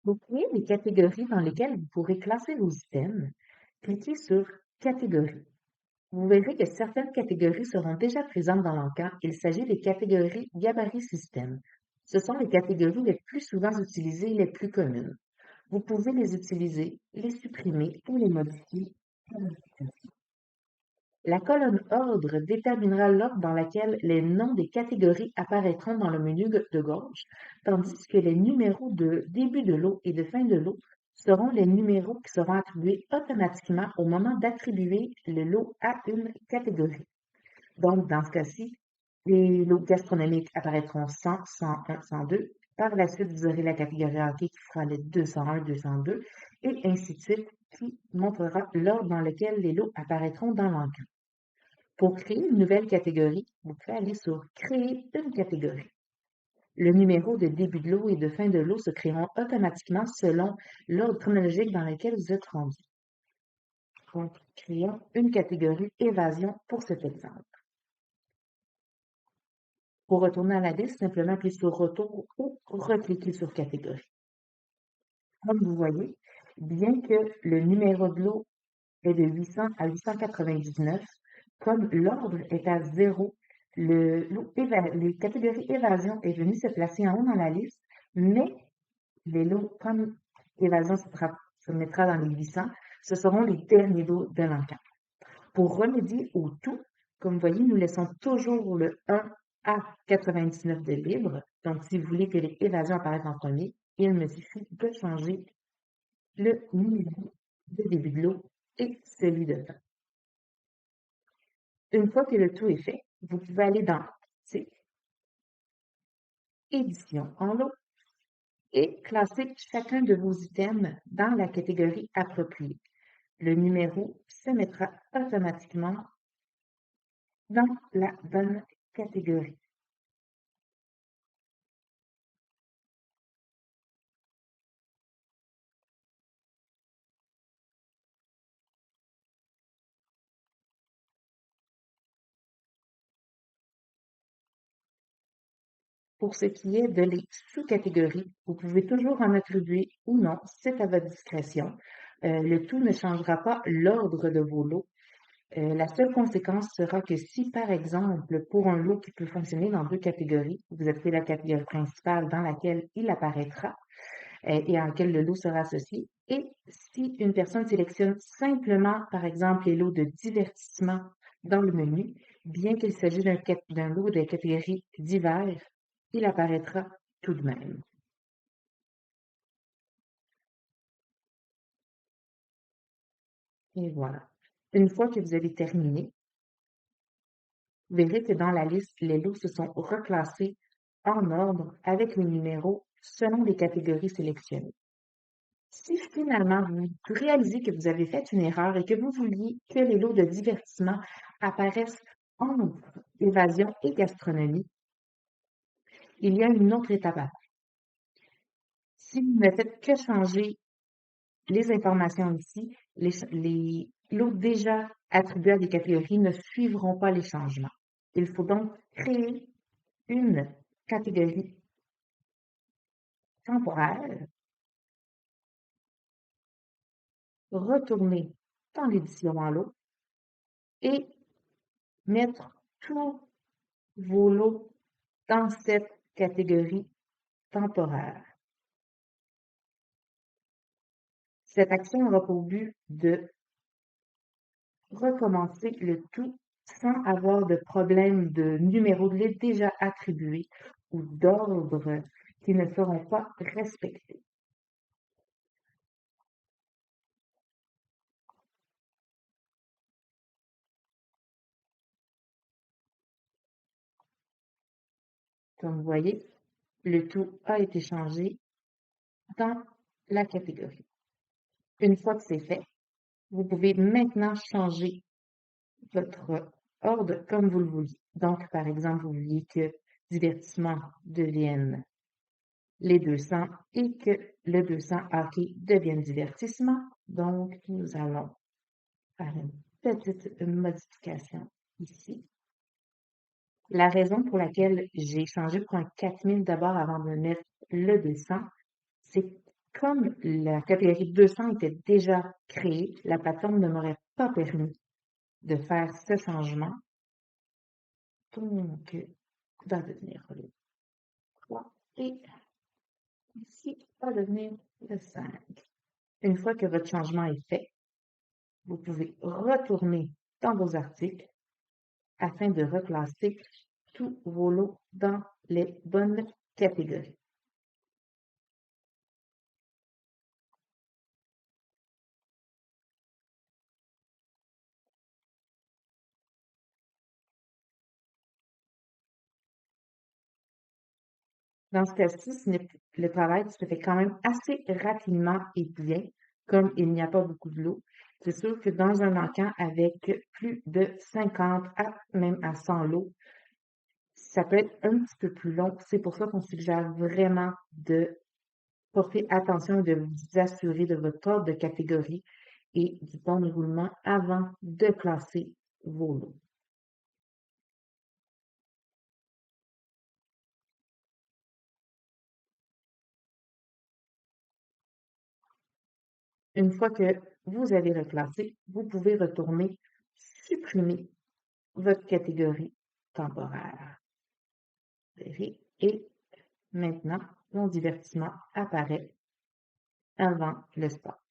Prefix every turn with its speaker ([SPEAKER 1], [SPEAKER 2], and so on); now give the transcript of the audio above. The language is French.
[SPEAKER 1] Pour créer des catégories dans lesquelles vous pourrez classer vos items, cliquez sur Catégories. Vous verrez que certaines catégories seront déjà présentes dans l'encart. Il s'agit des catégories gabarit système. Ce sont les catégories les plus souvent utilisées et les plus communes. Vous pouvez les utiliser, les supprimer ou les modifier. La colonne Ordre déterminera l'ordre dans lequel les noms des catégories apparaîtront dans le menu de gauche, tandis que les numéros de début de lot et de fin de lot seront les numéros qui seront attribués automatiquement au moment d'attribuer le lot à une catégorie. Donc, dans ce cas-ci, les lots gastronomiques apparaîtront 100, 101, 102. Par la suite, vous aurez la catégorie hockey qui sera le 201, 202, et ainsi de suite, qui montrera l'ordre dans lequel les lots apparaîtront dans l'encart. Pour créer une nouvelle catégorie, vous pouvez aller sur Créer une catégorie. Le numéro de début de lot et de fin de lot se créeront automatiquement selon l'ordre chronologique dans lequel vous êtes rendu. Donc, créons une catégorie évasion pour cet exemple. Pour retourner à la liste, simplement appuyer sur Retour ou recliquer sur Catégorie. Comme vous voyez, bien que le numéro de lot est de 800 à 899, comme l'ordre est à 0, les catégories évasion est venu se placer en haut dans la liste, mais les lots comme évasion se mettra dans les 800, ce seront les derniers lots de l'encart. Pour remédier au tout, comme vous voyez, nous laissons toujours le 1 à 99 de libre. Donc, si vous voulez que les évasions apparaissent en premier, il me suffit de changer le numéro de début de lot et celui de fin. Une fois que le tout est fait, vous pouvez aller dans Édition en lot et classer chacun de vos items dans la catégorie appropriée. Le numéro se mettra automatiquement dans la bonne catégorie. Pour ce qui est de les sous-catégories, vous pouvez toujours en attribuer ou non, c'est à votre discrétion. Le tout ne changera pas l'ordre de vos lots. La seule conséquence sera que si, par exemple, pour un lot qui peut fonctionner dans deux catégories, vous avez la catégorie principale dans laquelle il apparaîtra et à laquelle le lot sera associé, et si une personne sélectionne simplement, par exemple, les lots de divertissement dans le menu, bien qu'il s'agisse d'un lot de catégorie divers, il apparaîtra tout de même. Et voilà. Une fois que vous avez terminé, vous verrez que dans la liste, les lots se sont reclassés en ordre avec les numéros selon les catégories sélectionnées. Si finalement vous réalisez que vous avez fait une erreur et que vous vouliez que les lots de divertissement apparaissent en évasion et gastronomie, il y a une autre étape à faire. Si vous ne faites que changer les informations ici, les lots déjà attribués à des catégories ne suivront pas les changements. Il faut donc créer une catégorie temporaire, retourner dans l'édition en lot et mettre tous vos lots dans cette catégorie temporaire. Cette action aura pour but de recommencer le tout sans avoir de problème de numéro de liste déjà attribué ou d'ordre qui ne seront pas respectés. Comme vous voyez, le tout a été changé dans la catégorie. Une fois que c'est fait, vous pouvez maintenant changer votre ordre comme vous le vouliez. Donc, par exemple, vous vouliez que divertissement devienne les 200 et que le 200 hockey devienne divertissement. Donc, nous allons faire une petite modification ici. La raison pour laquelle j'ai changé pour un 4000 d'abord avant de mettre le 200, c'est Comme la catégorie 200 était déjà créée, la plateforme ne m'aurait pas permis de faire ce changement. Donc, va devenir le 3 et ici va devenir le 5. Une fois que votre changement est fait, vous pouvez retourner dans vos articles afin de reclasser tous vos lots dans les bonnes catégories. Dans ce cas-ci, le travail se fait quand même assez rapidement et bien, comme il n'y a pas beaucoup de lots. C'est sûr que dans un encan avec plus de 50 à même à 100 lots, ça peut être un petit peu plus long. C'est pour ça qu'on suggère vraiment de porter attention et de vous assurer de votre ordre de catégorie et du bon déroulement avant de classer vos lots. Une fois que vous avez reclassé, vous pouvez retourner supprimer votre catégorie temporaire. Et maintenant, mon divertissement apparaît avant le sport.